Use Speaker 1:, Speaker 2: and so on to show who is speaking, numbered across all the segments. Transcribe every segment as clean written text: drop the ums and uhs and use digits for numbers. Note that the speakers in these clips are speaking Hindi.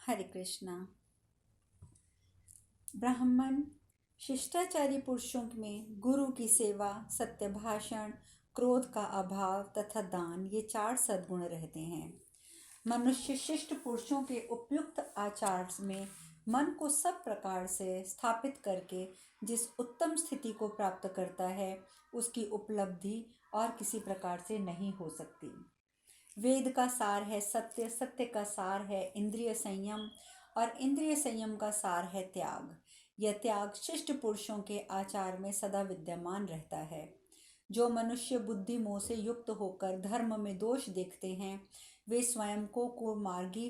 Speaker 1: हरे कृष्णा। ब्राह्मण शिष्टाचारी पुरुषों में गुरु की सेवा, सत्य भाषण, क्रोध का अभाव तथा दान, ये 4 सद्गुण रहते हैं। मनुष्य शिष्ट पुरुषों के उपयुक्त आचार में मन को सब प्रकार से स्थापित करके जिस उत्तम स्थिति को प्राप्त करता है, उसकी उपलब्धि और किसी प्रकार से नहीं हो सकती। वेद का सार है सत्य, सत्य का सार है इंद्रिय संयम और इंद्रिय संयम का सार है त्याग। यह त्याग शिष्ट पुरुषों के आचार में सदा विद्यमान रहता है। जो मनुष्य बुद्धि मोह से युक्त होकर धर्म में दोष देखते हैं, वे स्वयं को कुमार्गी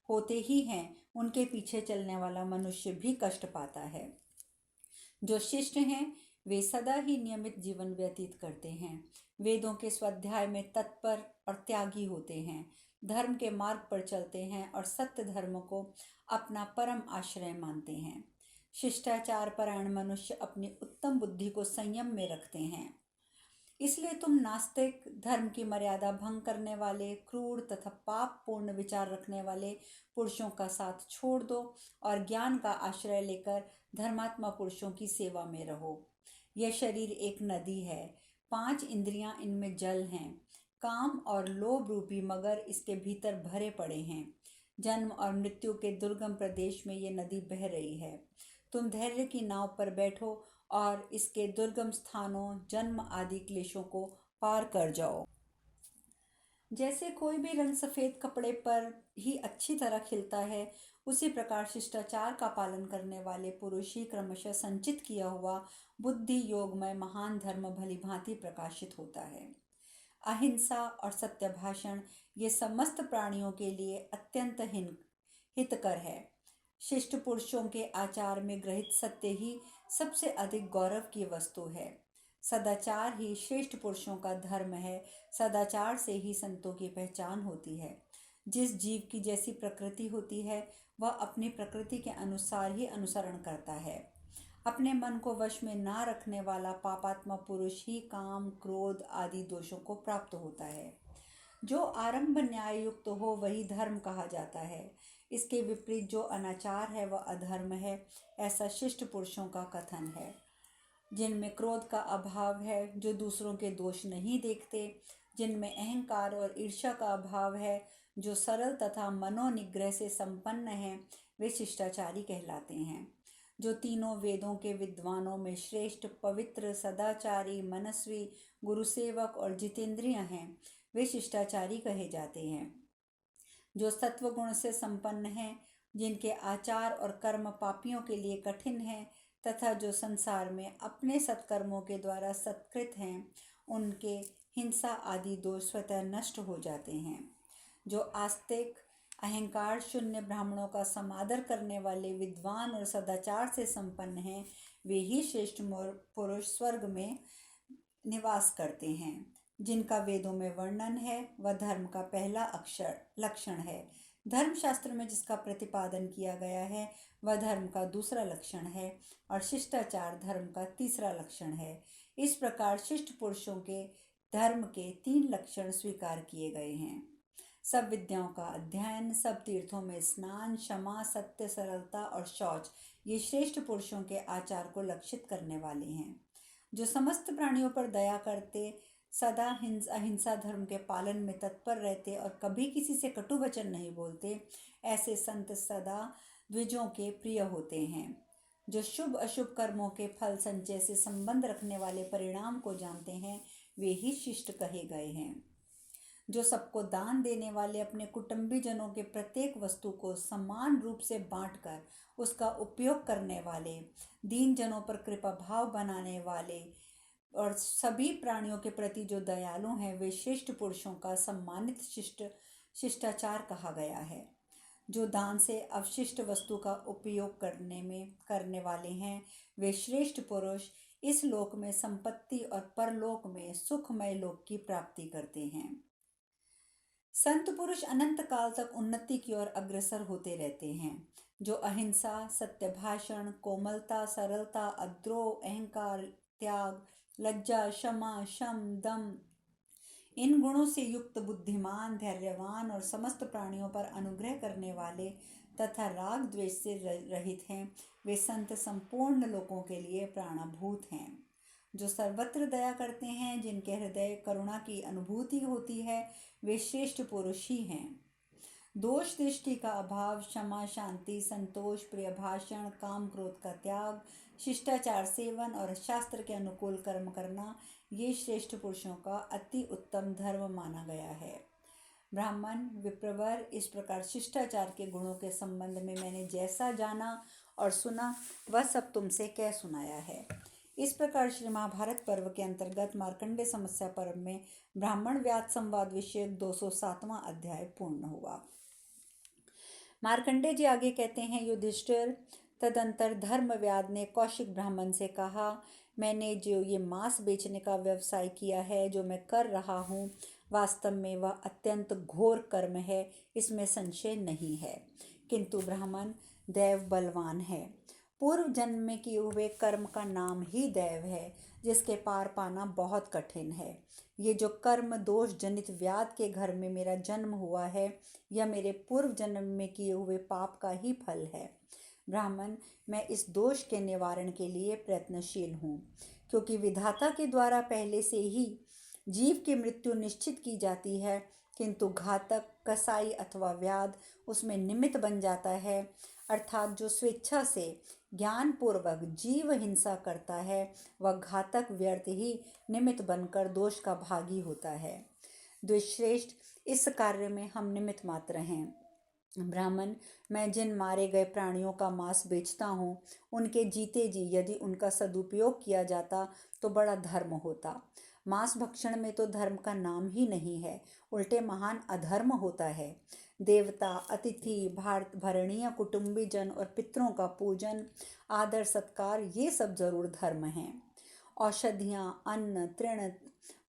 Speaker 1: होते ही हैं। उनके पीछे चलने वाला मनुष्य भी कष्ट पाता है। जो शिष्ट हैं, वे सदा ही नियमित जीवन व्यतीत करते हैं। वेदों के स्वाध्याय में तत्पर और त्यागी होते हैं, धर्म के मार्ग पर चलते हैं और सत्य धर्म को अपना परम आश्रय मानते हैं। शिष्टाचार परायण मनुष्य अपनी उत्तम बुद्धि को संयम में रखते हैं। इसलिए तुम नास्तिक, धर्म की मर्यादा भंग करने वाले, क्रूर तथा पाप पूर्ण विचार रखने वाले पुरुषों का साथ छोड़ दो और ज्ञान का आश्रय लेकर धर्मात्मा पुरुषों की सेवा में रहो। यह शरीर एक नदी है, 5 इंद्रियां इनमें जल हैं। काम और लोभ रूपी मगर इसके भीतर भरे पड़े हैं। जन्म और मृत्यु के दुर्गम प्रदेश में ये नदी बह रही है। तुम धैर्य की नाव पर बैठो और इसके दुर्गम स्थानों, जन्म आदि क्लेशों को पार कर जाओ। जैसे कोई भी रंग सफ़ेद कपड़े पर ही अच्छी तरह खिलता है, उसी प्रकार शिष्टाचार का पालन करने वाले पुरुष ही क्रमशः संचित किया हुआ बुद्धि योगमय महान धर्म भली भांति प्रकाशित होता है। अहिंसा और सत्य भाषण ये समस्त प्राणियों के लिए अत्यंत हितकर है। शिष्ट पुरुषों के आचार में ग्रहित सत्य ही सबसे अधिक गौरव की वस्तु है। सदाचार ही श्रेष्ठ पुरुषों का धर्म है। सदाचार से ही संतों की पहचान होती है। जिस जीव की जैसी प्रकृति होती है, वह अपनी प्रकृति के अनुसार ही अनुसरण करता है। अपने मन को वश में ना रखने वाला पापात्मा पुरुष ही काम, क्रोध आदि दोषों को प्राप्त होता है। जो आरंभ न्याय युक्त हो वही धर्म कहा जाता है। इसके विपरीत जो अनाचार है वह अधर्म है, ऐसा शिष्ट पुरुषों का कथन है। जिनमें क्रोध का अभाव है, जो दूसरों के दोष नहीं देखते, जिनमें अहंकार और ईर्ष्या का अभाव है, जो सरल तथा मनोनिग्रह से संपन्न हैं, वे शिष्टाचारी कहलाते हैं। जो तीनों वेदों के विद्वानों में श्रेष्ठ, पवित्र, सदाचारी, मनस्वी, गुरुसेवक और जितेंद्रिय हैं, वे शिष्टाचारी कहे जाते हैं। जो सत्वगुण से संपन्न हैं, जिनके आचार और कर्म पापियों के लिए कठिन हैं तथा जो संसार में अपने सत्कर्मों के द्वारा सत्कृत हैं, उनके हिंसा आदि दोष स्वतः नष्ट हो जाते हैं। जो आस्तिक, अहंकार शून्य ब्राह्मणों का समादर करने वाले विद्वान और सदाचार से संपन्न हैं, वे ही श्रेष्ठ पुरुष स्वर्ग में निवास करते हैं। जिनका वेदों में वर्णन है वह धर्म का पहला अक्षर लक्षण है। धर्मशास्त्र में जिसका प्रतिपादन किया गया है वह धर्म का दूसरा लक्षण है और शिष्टाचार धर्म का तीसरा लक्षण है। इस प्रकार शिष्ट पुरुषों के धर्म के 3 लक्षण स्वीकार किए गए हैं। सब विद्याओं का अध्ययन, सब तीर्थों में स्नान, क्षमा, सत्य, सरलता और शौच, ये श्रेष्ठ पुरुषों के आचार को लक्षित करने वाले हैं। जो समस्त प्राणियों पर दया करते, सदा अहिंसा धर्म के पालन में तत्पर रहते और कभी किसी से कटु वचन नहीं बोलते, ऐसे संत सदा द्विजों के प्रिय होते हैं। जो शुभ अशुभ कर्मों के फल संचय से संबंध रखने वाले परिणाम को जानते हैं, वे ही शिष्ट कहे गए हैं। जो सबको दान देने वाले, अपने कुटुंबी जनों के प्रत्येक वस्तु को समान रूप से बांटकर उसका उपयोग करने वाले, दीन जनों पर कृपा भाव बनाने वाले और सभी प्राणियों के प्रति जो दयालु हैं, वे श्रेष्ठ पुरुषों का सम्मानित शिष्टाचार कहा गया है। जो दान से अवशिष्ट वस्तु का उपयोग करने वाले हैं, वे श्रेष्ठ पुरुष इस लोक में संपत्ति और परलोक में सुखमय लोक की प्राप्ति करते हैं। संत पुरुष अनंत काल तक उन्नति की ओर अग्रसर होते रहते हैं। जो अहिंसा, सत्य भाषण, कोमलता, सरलता, अद्रोह, अहंकार, त्याग, लज्जा, क्षमा, शम, दम इन गुणों से युक्त बुद्धिमान, धैर्यवान और समस्त प्राणियों पर अनुग्रह करने वाले तथा राग द्वेष से रहित हैं, वे संत संपूर्ण लोगों के लिए प्राणभूत हैं। जो सर्वत्र दया करते हैं, जिनके हृदय करुणा की अनुभूति होती है, वे श्रेष्ठ पुरुष ही हैं। दोष दृष्टि का अभाव, क्षमा, शांति, संतोष, प्रिय भाषण, काम क्रोध का त्याग, शिष्टाचार सेवन और शास्त्र के अनुकूल कर्म करना, ये श्रेष्ठ पुरुषों का अति उत्तम धर्म माना गया है। ब्राह्मण विप्रवर, इस प्रकार शिष्टाचार के गुणों के संबंध में मैंने जैसा जाना और सुना वह सब तुमसे कह सुनाया है। इस प्रकार श्री महाभारत पर्व के अंतर्गत मार्कंडेय समस्या पर्व में ब्राह्मण व्यास संवाद विषयक 207वां अध्याय पूर्ण हुआ। मार्कंडेय जी आगे कहते हैं, युधिष्ठिर, तदंतर धर्मव्याध ने कौशिक ब्राह्मण से कहा, मैंने जो ये मांस बेचने का व्यवसाय किया है, जो मैं कर रहा हूँ, वास्तव में वह अत्यंत घोर कर्म है, इसमें संशय नहीं है। किंतु ब्राह्मण दैव बलवान है। पूर्व जन्म में किए हुए कर्म का नाम ही दैव है, जिसके पार पाना बहुत कठिन है। ये जो कर्म दोष जनित व्याध के घर में मेरा जन्म हुआ है, यह मेरे पूर्व जन्म में किए हुए पाप का ही फल है। ब्राह्मण, मैं इस दोष के निवारण के लिए प्रयत्नशील हूँ, क्योंकि विधाता के द्वारा पहले से ही जीव की मृत्यु निश्चित की जाती है, किंतु घातक, कसाई अथवा व्याध उसमें निमित्त बन जाता है। अर्थात जो स्वेच्छा से ज्ञानपूर्वक जीव हिंसा करता है, वह घातक व्यर्थ ही निमित्त बनकर दोष का भागी होता है। द्विश्रेष्ठ, इस कार्य में हम निमित्त मात्र हैं। ब्राह्मण, मैं जिन मारे गए प्राणियों का मांस बेचता हूँ, उनके जीते जी यदि उनका सदुपयोग किया जाता तो बड़ा धर्म होता। मांस भक्षण में तो धर्म का नाम ही नहीं है, उल्टे महान अधर्म होता है। देवता, अतिथि, भरणीय, कुटुंबीजन और पितरों का पूजन, आदर सत्कार, ये सब जरूर धर्म हैं। औषधियाँ, अन्न, तृण,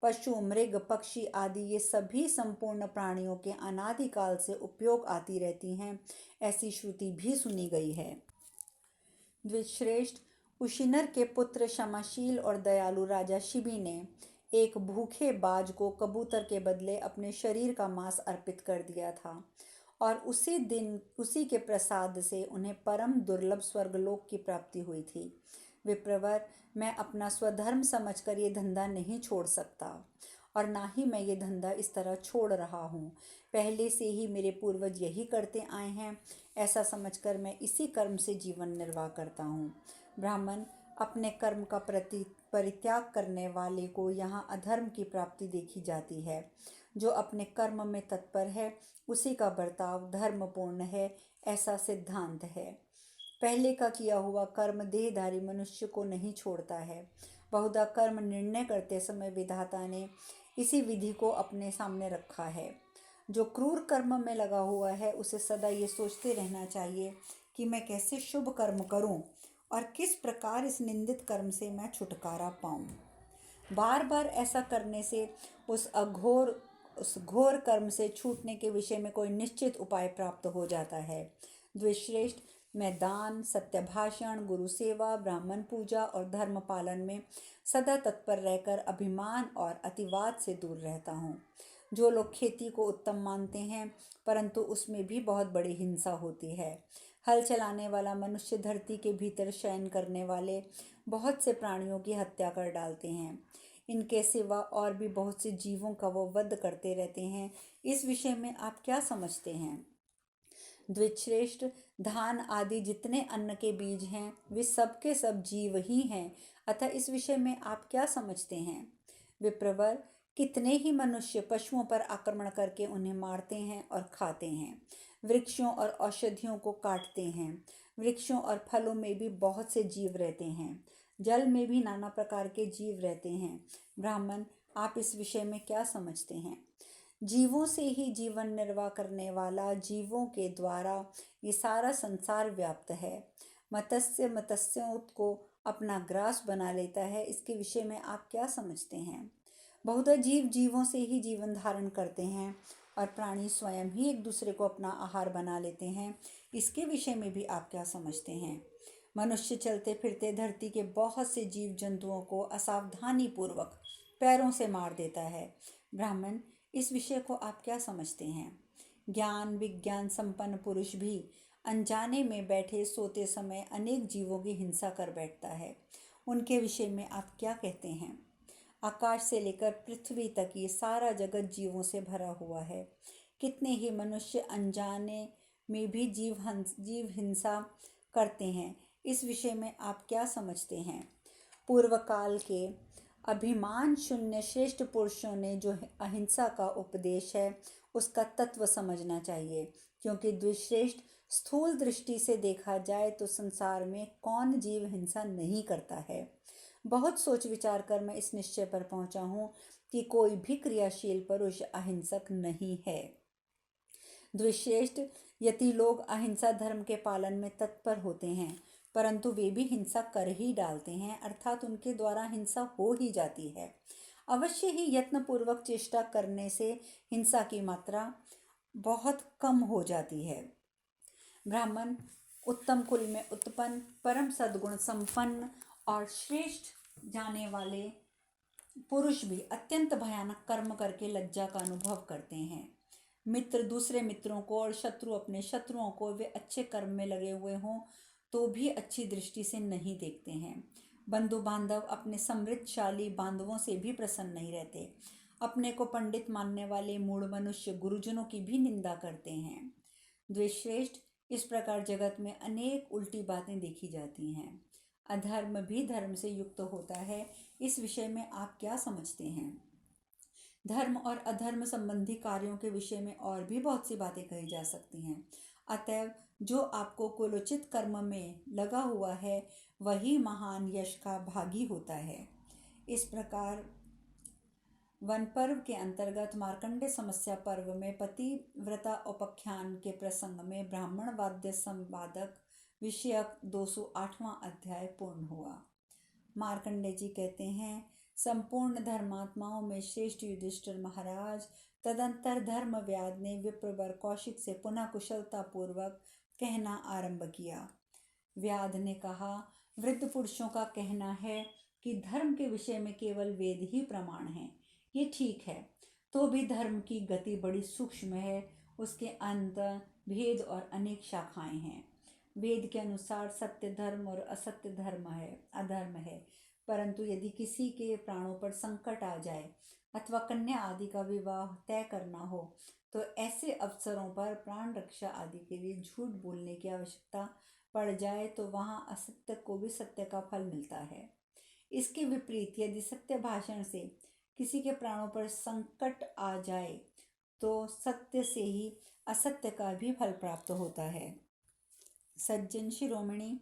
Speaker 1: पशु, मृग, पक्षी आदि ये सभी संपूर्ण प्राणियों के अनादिकाल से उपयोग आती रहती हैं, ऐसी श्रुति भी सुनी गई है। द्विश्रेष्ठ, उशिनर के पुत्र क्षमाशील और दयालु राजा शिबी ने एक भूखे बाज को कबूतर के बदले अपने शरीर का मांस अर्पित कर दिया था, और उसी दिन उसी के प्रसाद से उन्हें परम दुर्लभ स्वर्गलोक की प्राप्ति हुई थी। विप्रवर, मैं अपना स्वधर्म समझकर ये धंधा नहीं छोड़ सकता, और ना ही मैं ये धंधा इस तरह छोड़ रहा हूँ। पहले से ही मेरे पूर्वज यही करते आए हैं, ऐसा समझकर मैं इसी कर्म से जीवन निर्वाह करता हूँ। ब्राह्मण, अपने कर्म का परित्याग करने वाले को यहाँ अधर्म की प्राप्ति देखी जाती है। जो अपने कर्म में तत्पर है, उसी का बर्ताव धर्मपूर्ण है, ऐसा सिद्धांत है। पहले का किया हुआ कर्म देहधारी मनुष्य को नहीं छोड़ता है। बहुधा कर्म निर्णय करते समय विधाता ने इसी विधि को अपने सामने रखा है। जो क्रूर कर्म में लगा हुआ है, उसे सदा ये सोचते रहना चाहिए कि मैं कैसे शुभ कर्म करूं और किस प्रकार इस निंदित कर्म से मैं छुटकारा पाऊं। बार बार ऐसा करने से उस घोर कर्म से छूटने के विषय में कोई निश्चित उपाय प्राप्त हो जाता है। द्विश्रेष्ठ, मैं दान, सत्य भाषण, गुरु सेवा, ब्राह्मण पूजा और धर्म पालन में सदा तत्पर रहकर अभिमान और अतिवाद से दूर रहता हूँ। जो लोग खेती को उत्तम मानते हैं, परंतु उसमें भी बहुत बड़ी हिंसा होती है। हल चलाने वाला मनुष्य धरती के भीतर शयन करने वाले बहुत से प्राणियों की हत्या कर डालते हैं। इनके सिवा और भी बहुत से जीवों का वो वध करते रहते हैं। इस विषय में आप क्या समझते हैं? द्विश्रेष्ठ, धान आदि जितने अन्न के बीज हैं, वे सब के सब जीव ही हैं, अतः इस विषय में आप क्या समझते हैं? विप्रवर, कितने ही मनुष्य पशुओं पर आक्रमण करके उन्हें मारते हैं और खाते हैं, वृक्षों और औषधियों को काटते हैं। वृक्षों और फलों में भी बहुत से जीव रहते हैं, जल में भी नाना प्रकार के जीव रहते हैं। ब्राह्मण, आप इस विषय में क्या समझते हैं? जीवों से ही जीवन निर्वाह करने वाला, जीवों के द्वारा ये सारा संसार व्याप्त है। मत्स्यों को अपना ग्रास बना लेता है, इसके विषय में आप क्या समझते हैं? बहुधा जीवों से ही जीवन धारण करते हैं, और प्राणी स्वयं ही एक दूसरे को अपना आहार बना लेते हैं, इसके विषय में भी आप क्या समझते हैं? मनुष्य चलते फिरते धरती के बहुत से जीव जंतुओं को असावधानी पूर्वक पैरों से मार देता है। ब्राह्मण, इस विषय को आप क्या समझते हैं? ज्ञान विज्ञान संपन्न पुरुष भी अनजाने में बैठे सोते समय अनेक जीवों की हिंसा कर बैठता है। उनके विषय में आप क्या कहते हैं? आकाश से लेकर पृथ्वी तक ये सारा जगत जीवों से भरा हुआ है। कितने ही मनुष्य अनजाने में भी जीव हिंसा करते हैं। इस विषय में आप क्या समझते हैं? पूर्व काल के अभिमान शून्य श्रेष्ठ पुरुषों ने जो अहिंसा का उपदेश है उसका तत्व समझना चाहिए, क्योंकि द्विश्रेष्ठ स्थूल दृष्टि से देखा जाए तो संसार में कौन जीव हिंसा नहीं करता है। बहुत सोच विचार कर मैं इस निश्चय पर पहुंचा हूँ कि कोई भी क्रियाशील पुरुष अहिंसक नहीं है। द्विश्रेष्ठ यति लोग अहिंसा धर्म के पालन में तत्पर होते हैं, परंतु वे भी हिंसा कर ही डालते हैं, अर्थात उनके द्वारा हिंसा हो ही जाती है। अवश्य ही यत्नपूर्वक चेष्टा करने से हिंसा की मात्रा बहुत कम हो जाती है। ब्राह्मण, उत्तम कुल में उत्पन्न परम सद्गुण संपन्न और श्रेष्ठ जाने वाले पुरुष भी अत्यंत भयानक कर्म करके लज्जा का अनुभव करते हैं। मित्र दूसरे मित्रों को और शत्रु अपने शत्रुओं को वे अच्छे कर्म में लगे हुए हों तो भी अच्छी दृष्टि से नहीं देखते हैं। बंधु बांधव अपने समृद्धशाली बांधवों से भी प्रसन्न नहीं रहते। अपने को पंडित मानने वाले मूढ़ मनुष्य गुरुजनों की भी निंदा करते हैं। द्विश्रेष्ठ, इस प्रकार जगत में अनेक उल्टी बातें देखी जाती हैं। अधर्म भी धर्म से युक्त होता है। इस विषय में आप क्या समझते हैं? धर्म और अधर्म संबंधी कार्यों के विषय में और भी बहुत सी बातें कही जा सकती हैं। अतएव जो आपको कुलोचित कर्म में लगा हुआ है वही महान यश का भागी होता है। इस प्रकार वन पर्व के अंतर्गत मार्कंडे समस्या पर्व में पतिव्रता उपाख्यान के प्रसंग में ब्राह्मण वाद्य संवादक विषयक 208वां अध्याय पूर्ण हुआ। मार्कंडे जी कहते हैं, संपूर्ण धर्मात्माओं में श्रेष्ठ युधिष्ठिर महाराज, तदंतर धर्मव्याध ने विप्रवर कौशिक से पुनः कुशलता पूर्वक कहना आरंभ किया। व्याध ने कहा, वृद्ध पुरुषों का कहना है कि धर्म के विषय में केवल वेद ही प्रमाण है। ये ठीक है, तो भी धर्म की गति बड़ी सूक्ष्म है। उसके अंत भेद और अनेक शाखाएं हैं। वेद के अनुसार सत्य धर्म और असत्य अधर्म है। परंतु यदि किसी के प्राणों पर संकट आ जाए अथवा कन्या आदि का विवाह तय करना हो तो ऐसे अवसरों पर प्राण रक्षा आदि के लिए झूठ बोलने की आवश्यकता पड़ जाए तो वहाँ असत्य को भी सत्य का फल मिलता है। इसके विपरीत यदि सत्य भाषण से किसी के प्राणों पर संकट आ जाए तो सत्य से ही असत्य का भी फल प्राप्त होता है। सज्जन शिरोमणि,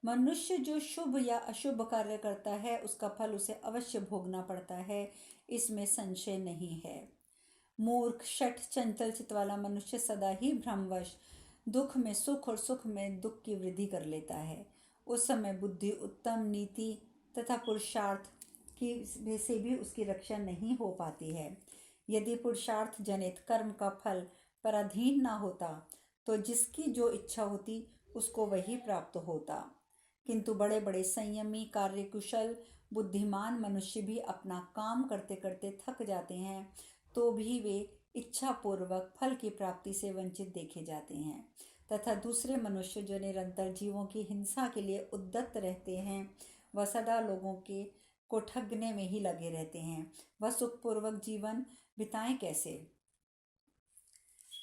Speaker 1: मनुष्य जो शुभ या अशुभ कार्य करता है उसका फल उसे अवश्य भोगना पड़ता है, इसमें संशय नहीं है। मूर्ख शठ चंचल चित्त वाला मनुष्य सदा ही भ्रमवश दुख में सुख और सुख में दुख की वृद्धि कर लेता है। उस समय बुद्धि उत्तम नीति तथा पुरुषार्थ की से भी उसकी रक्षा नहीं हो पाती है। यदि पुरुषार्थ जनित कर्म का फल पराधीन ना होता तो जिसकी जो इच्छा होती उसको वही प्राप्त होता। किंतु बड़े बड़े संयमी कार्यकुशल बुद्धिमान मनुष्य भी अपना काम करते करते थक जाते हैं तो भी वे इच्छापूर्वक फल की प्राप्ति से वंचित देखे जाते हैं, तथा दूसरे मनुष्य जो निरंतर जीवों की हिंसा के लिए उद्यत रहते हैं वह सदा लोगों के को ठगने में ही लगे रहते हैं। वह सुखपूर्वक जीवन बिताएं कैसे?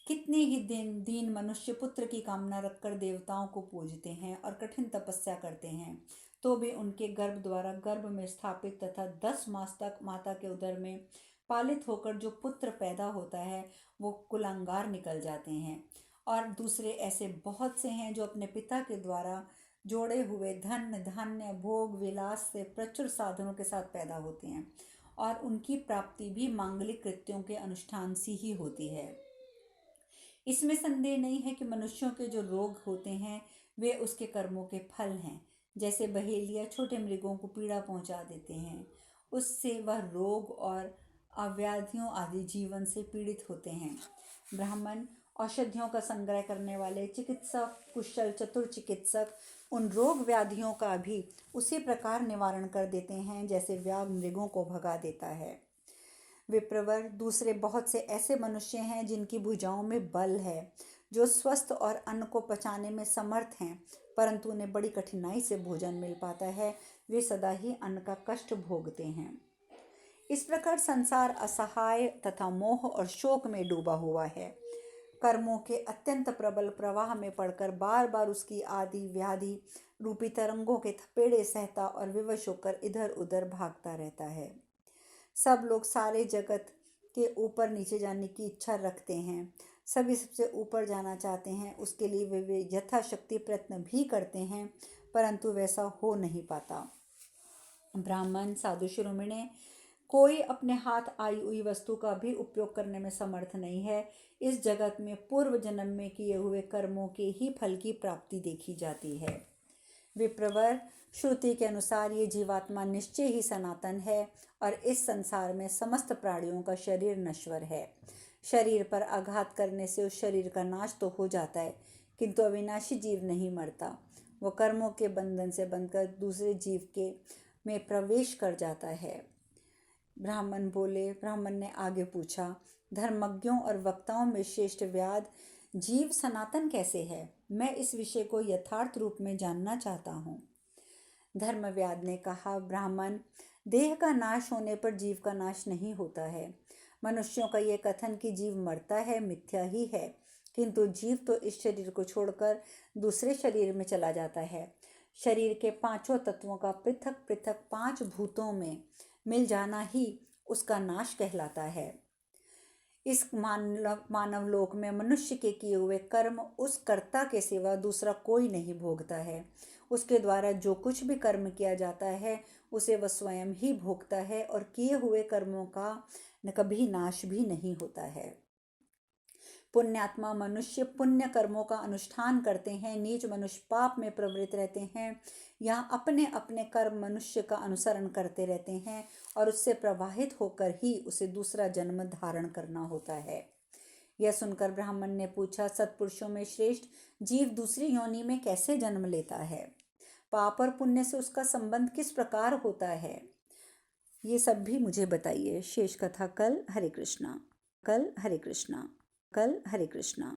Speaker 1: कितने ही दीन मनुष्य पुत्र की कामना रखकर देवताओं को पूजते हैं और कठिन तपस्या करते हैं, तो भी उनके गर्भ द्वारा गर्भ में स्थापित तथा 10 मास तक माता के उदर में पालित होकर जो पुत्र पैदा होता है वो कुलांगार निकल जाते हैं। और दूसरे ऐसे बहुत से हैं जो अपने पिता के द्वारा जोड़े हुए धन धान्य भोग विलास से प्रचुर साधनों के साथ पैदा होते हैं और उनकी प्राप्ति भी मांगलिक कृत्यों के अनुष्ठान से ही होती है। इसमें संदेह नहीं है कि मनुष्यों के जो रोग होते हैं वे उसके कर्मों के फल हैं। जैसे बहेलिया छोटे मृगों को पीड़ा पहुंचा देते हैं, उससे वह रोग और अव्याधियों आदि जीवन से पीड़ित होते हैं। ब्राह्मण, औषधियों का संग्रह करने वाले चिकित्सक कुशल चतुर चिकित्सक उन रोग व्याधियों का भी उसी प्रकार निवारण कर देते हैं जैसे व्याघ्र मृगों को भगा देता है। विप्रवर, दूसरे बहुत से ऐसे मनुष्य हैं जिनकी भुजाओं में बल है, जो स्वस्थ और अन्न को पचाने में समर्थ हैं, परंतु उन्हें बड़ी कठिनाई से भोजन मिल पाता है। वे सदा ही अन्न का कष्ट भोगते हैं। इस प्रकार संसार असहाय तथा मोह और शोक में डूबा हुआ है। कर्मों के अत्यंत प्रबल प्रवाह में पड़कर बार बार उसकी आदि व्याधि रूपी तरंगों के थपेड़े सहता और विवश होकर इधर उधर भागता रहता है। सब लोग सारे जगत के ऊपर नीचे जाने की इच्छा रखते हैं। सभी सबसे ऊपर जाना चाहते हैं। उसके लिए वे यथाशक्ति प्रयत्न भी करते हैं, परंतु वैसा हो नहीं पाता। ब्राह्मण, साधु शिरोमणि, कोई अपने हाथ आई हुई वस्तु का भी उपयोग करने में समर्थ नहीं है। इस जगत में पूर्व जन्म में किए हुए कर्मों के ही फल की प्राप्ति देखी जाती है। विप्रवर, श्रुति के अनुसार ये जीवात्मा निश्चय ही सनातन है और इस संसार में समस्त प्राणियों का शरीर नश्वर है। शरीर पर आघात करने से उस शरीर का नाश तो हो जाता है, किंतु अविनाशी जीव नहीं मरता। वह कर्मों के बंधन से बंधकर दूसरे जीव के में प्रवेश कर जाता है। ब्राह्मण बोले। ब्राह्मण ने आगे पूछा, धर्मज्ञों और वक्ताओं में श्रेष्ठ व्याध, जीव सनातन कैसे है? मैं इस विषय को यथार्थ रूप में जानना चाहता हूँ। धर्मव्याध ने कहा, ब्राह्मण, देह का नाश होने पर जीव का नाश नहीं होता है। मनुष्यों का ये कथन कि जीव मरता है मिथ्या ही है, किंतु जीव तो इस शरीर को छोड़कर दूसरे शरीर में चला जाता है। शरीर के पांचों तत्वों का पृथक पृथक 5 भूतों में मिल जाना ही उसका नाश कहलाता है। इस मानव लोक में मनुष्य के किए हुए कर्म उस कर्ता के सिवा दूसरा कोई नहीं भोगता है। उसके द्वारा जो कुछ भी कर्म किया जाता है उसे वह स्वयं ही भोगता है और किए हुए कर्मों का कभी नाश भी नहीं होता है। पुण्यात्मा मनुष्य पुण्य कर्मों का अनुष्ठान करते हैं, नीच मनुष्य पाप में प्रवृत्त रहते हैं। यहाँ अपने अपने कर्म मनुष्य का अनुसरण करते रहते हैं और उससे प्रवाहित होकर ही उसे दूसरा जन्म धारण करना होता है। यह सुनकर ब्राह्मण ने पूछा, सत्पुरुषों में श्रेष्ठ जीव दूसरी योनि में कैसे जन्म लेता है? पाप और पुण्य से उसका संबंध किस प्रकार होता है? ये सब भी मुझे बताइए। शेष कथा कल। हरे कृष्णा। कल हरे कृष्णा। कल हरे कृष्णा।